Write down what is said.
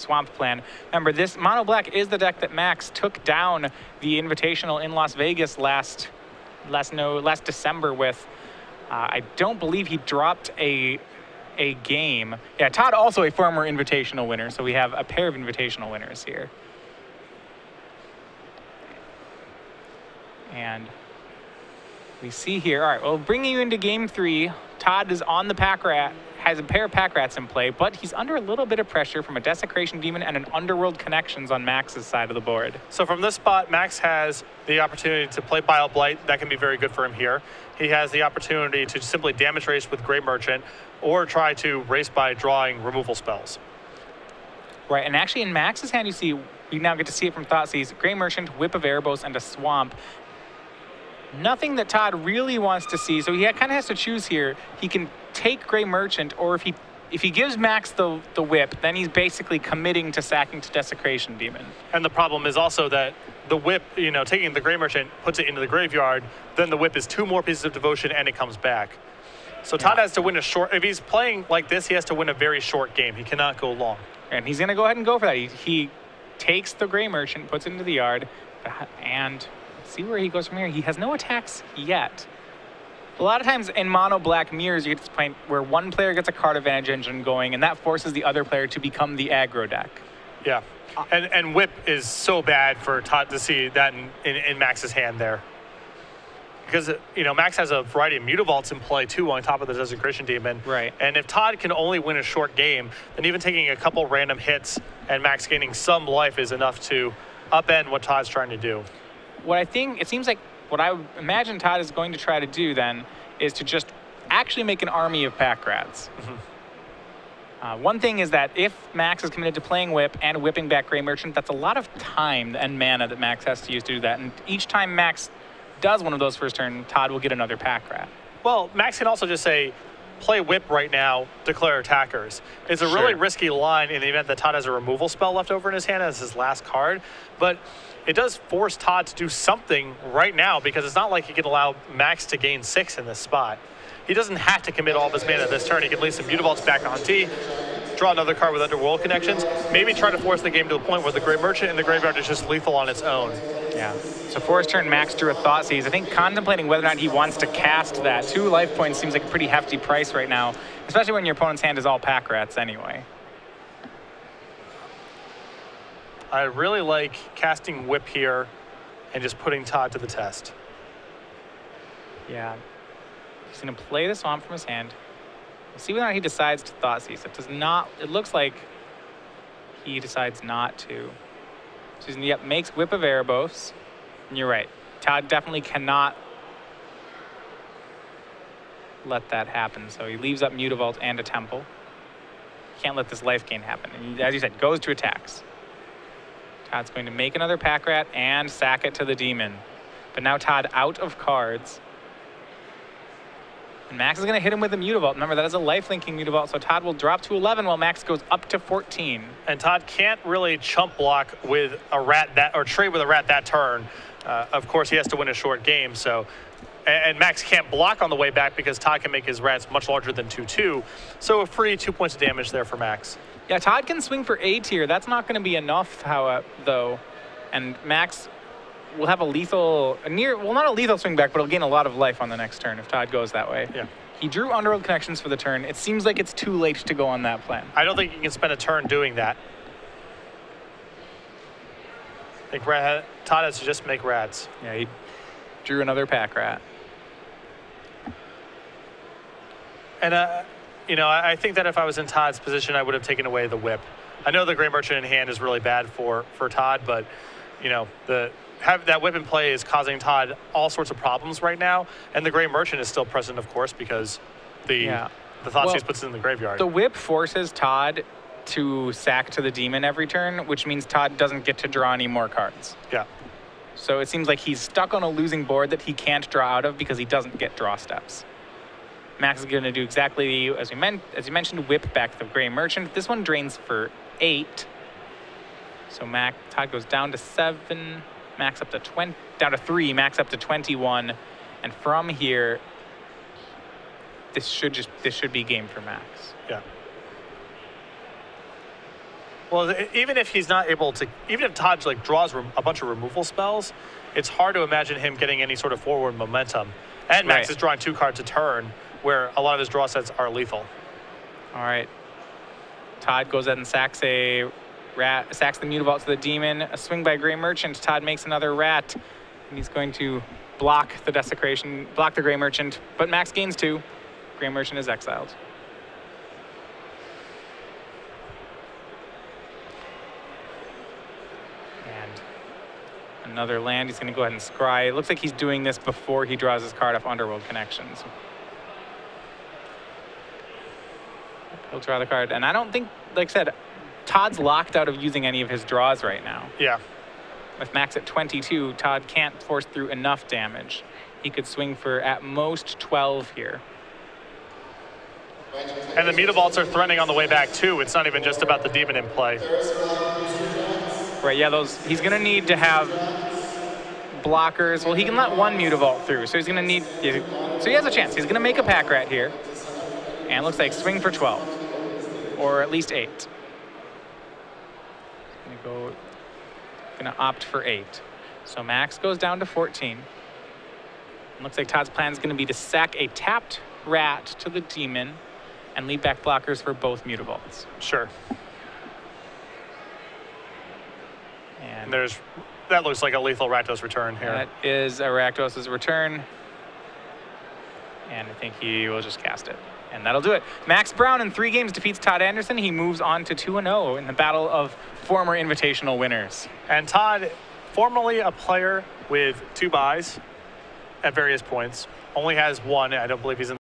swamp plan. Remember, this mono black is the deck that Max took down the Invitational in Las Vegas last December with. I don't believe he dropped a game. Yeah, Todd also a former Invitational winner, so we have a pair of Invitational winners here. And we see here, all right, well, bringing you into game 3, Todd is on the pack rat, has a pair of pack rats in play, but he's under a little bit of pressure from a Desecration Demon and an Underworld Connections on Max's side of the board. So from this spot, Max has the opportunity to play Bile Blight. That can be very good for him here. He has the opportunity to simply damage race with Grey Merchant or try to race by drawing removal spells. Right, and actually in Max's hand, you see, we now get to see it from Thoughtseized, Grey Merchant, Whip of Erebos, and a Swamp. Nothing that Todd really wants to see, so he kind of has to choose here. He can take Grey Merchant, or if he gives Max the Whip, then he's basically committing to sacking to Desecration Demon. And the problem is also that the Whip, you know, taking the Grey Merchant, puts it into the graveyard, then the Whip is 2 more pieces of devotion and it comes back. So Todd has to win a short, if he's playing like this, he has to win a very short game. He cannot go long. And he's going to go ahead and go for that. He takes the Grey Merchant, puts it into the yard, and see where he goes from here. He has no attacks yet. A lot of times in mono black mirrors, you get to this point where one player gets a card advantage engine going, and that forces the other player to become the aggro deck. Yeah, and Whip is so bad for Todd to see that in Max's hand there. Because, you know, Max has a variety of Mutavaults in play, too, on top of the Desecration Demon. Right. And if Todd can only win a short game, then even taking a couple random hits and Max gaining some life is enough to upend what Todd's trying to do. What I think, it seems like what I imagine Todd is going to try to do then is to just actually make an army of pack rats. Mm-hmm. One thing is that if Max is committed to playing Whip and whipping back Grey Merchant, that's a lot of time and mana that Max has to use to do that. And each time Max does one of those first turn, Todd will get another pack rat. Well, Max can also just say, play Whip right now, declare attackers. It's a really risky line in the event that Todd has a removal spell left over in his hand as his last card. But it does force Todd to do something right now because it's not like he can allow Max to gain 6 in this spot. He doesn't have to commit all of his mana this turn. He can leave some Mutavaults back on T, draw another card with Underworld Connections, maybe try to force the game to the point where the Grey Merchant in the graveyard is just lethal on its own. Yeah. So first turn, Max drew a Thoughtseize. I think contemplating whether or not he wants to cast that. 2 life points seems like a pretty hefty price right now, especially when your opponent's hand is all pack rats anyway. I really like casting Whip here and just putting Todd to the test. Yeah. He's going to play the Swamp from his hand. We'll see whether or not he decides to Thoughtseize. It does not, it looks like he decides not to. So he's, yep, makes Whip of Erebos. And you're right. Todd definitely cannot let that happen. So he leaves up Mutavault and a Temple. Can't let this life gain happen. And as you said, goes to attacks. Todd's going to make another pack rat and sack it to the demon. But now Todd out of cards. And Max is going to hit him with a Mutavault. Remember, that is a life-linking Mutavault, so Todd will drop to 11 while Max goes up to 14. And Todd can't really chump block with a rat that, or trade with a rat that turn. Of course, he has to win a short game, so. And Max can't block on the way back because Todd can make his rats much larger than 2/2. So a free 2 points of damage there for Max. Yeah, Todd can swing for A tier. That's not going to be enough, though. And Max will have a lethal, well, not a lethal swing back, but he'll gain a lot of life on the next turn if Todd goes that way. Yeah. He drew Underworld Connections for the turn. It seems like it's too late to go on that plan. I don't think you can spend a turn doing that. I think Todd has to just make rats. Yeah, he drew another pack rat. And, you know, I think that if I was in Todd's position, I would have taken away the Whip. I know the Grey Merchant in hand is really bad for Todd, but, you know, that Whip in play is causing Todd all sorts of problems right now. And the Grey Merchant is still present, of course, because the Thoughtseize puts it in the graveyard. The Whip forces Todd to sack to the demon every turn, which means Todd doesn't get to draw any more cards. Yeah. So it seems like he's stuck on a losing board that he can't draw out of because he doesn't get draw steps. Max is going to do exactly as you mentioned, whip back the Grey Merchant. This one drains for 8. So Todd goes down to 7, Max up to 20, down to 3, Max up to 21, and from here, this should be game for Max. Yeah. Well, even if he's not able to, even if Todd like draws a bunch of removal spells, it's hard to imagine him getting any sort of forward momentum. And Max is drawing 2 cards a turn, where a lot of his draw sets are lethal. All right. Todd goes ahead and sacks the Mutavault to the Demon. A swing by Gray Merchant. Todd makes another rat. And he's going to block the Desecration, block the Gray Merchant. But Max gains 2. Gray Merchant is exiled. And another land. He's going to go ahead and scry. It looks like he's doing this before he draws his card off Underworld Connections. He'll draw the card. And I don't think, like I said, Todd's locked out of using any of his draws right now. Yeah. With Max at 22, Todd can't force through enough damage. He could swing for at most 12 here. And the Mutavaults are threatening on the way back too. It's not even just about the Demon in play. Right, yeah, he's going to need to have blockers. Well, he can let one Mutavault through, so he's going to need, so he has a chance. He's going to make a pack rat here. And it looks like swing for 12. Or at least 8. Gonna opt for 8. So Max goes down to 14. It looks like Todd's plan is gonna be to sack a tapped rat to the Demon and leave back blockers for both Mutavaults. Sure. And that looks like a lethal Rakdos return here. That is a Rakdos' return. And I think he will just cast it. And that'll do it. Max Brown in 3 games defeats Todd Anderson. He moves on to 2-0 in the battle of former Invitational winners. And Todd, formerly a player with 2 buys at various points, only has 1. I don't believe he's in